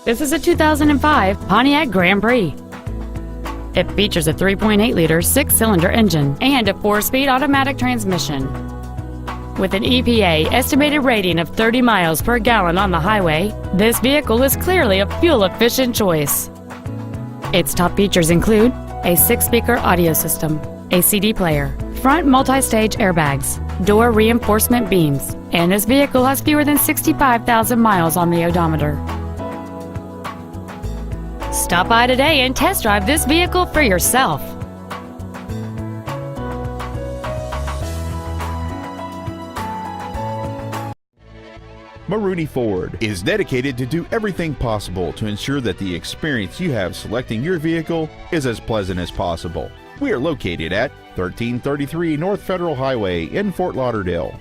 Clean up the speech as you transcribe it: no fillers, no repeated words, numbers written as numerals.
This is a 2005 Pontiac Grand Prix. It features a 3.8-liter six-cylinder engine and a 4-speed automatic transmission. With an EPA estimated rating of 30 miles per gallon on the highway, this vehicle is clearly a fuel-efficient choice. Its top features include a 6-speaker audio system, a CD player, front multi-stage airbags, door reinforcement beams, and this vehicle has fewer than 65,000 miles on the odometer. Stop by today and test drive this vehicle for yourself. Marooney Ford is dedicated to do everything possible to ensure that the experience you have selecting your vehicle is as pleasant as possible. We are located at 1333 North Federal Highway in Fort Lauderdale.